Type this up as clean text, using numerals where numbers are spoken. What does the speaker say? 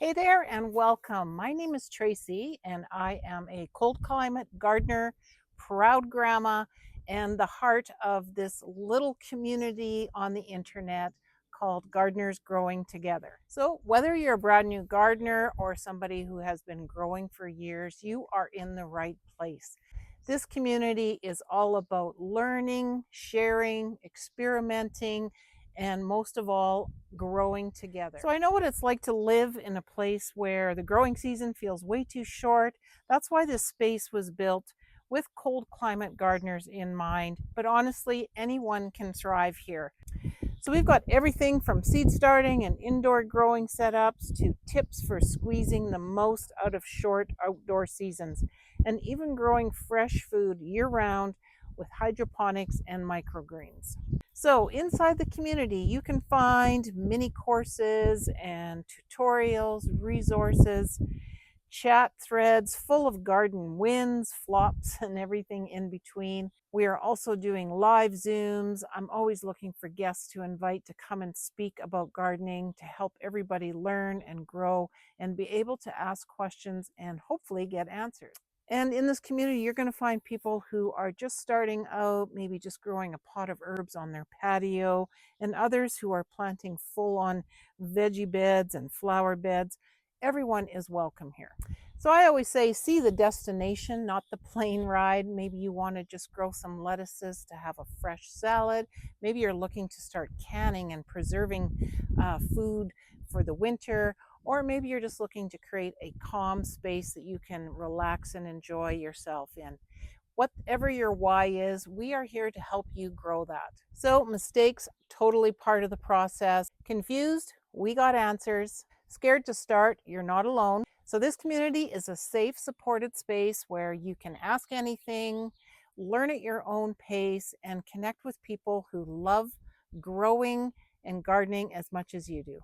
Hey there and welcome. My name is Tracy and I am a cold climate gardener, proud grandma, and the heart of this little community on the internet called Gardeners Growing Together. So, whether you're a brand new gardener or somebody who has been growing for years, you are in the right place. This community is all about learning, sharing, experimenting, and most of all, growing together. So I know what it's like to live in a place where the growing season feels way too short. That's why this space was built with cold climate gardeners in mind. But honestly, anyone can thrive here. So we've got everything from seed starting and indoor growing setups to tips for squeezing the most out of short outdoor seasons, and even growing fresh food year round with hydroponics and microgreens. So inside the community, you can find mini courses and tutorials, resources, chat threads full of garden wins, flops, and everything in between. We are also doing live Zooms. I'm always looking for guests to invite to come and speak about gardening to help everybody learn and grow and be able to ask questions and hopefully get answers. And in this community, you're going to find people who are just starting out, maybe just growing a pot of herbs on their patio, and others who are planting full on veggie beds and flower beds. Everyone is welcome here. So I always say, see the destination, not the plane ride. Maybe you want to just grow some lettuces to have a fresh salad. Maybe you're looking to start canning and preserving food for the winter. Or maybe you're just looking to create a calm space that you can relax and enjoy yourself in. Whatever your why is, we are here to help you grow that. So, mistakes, totally part of the process. Confused? We got answers. Scared to start? You're not alone. So, this community is a safe, supported space where you can ask anything, learn at your own pace, and connect with people who love growing and gardening as much as you do.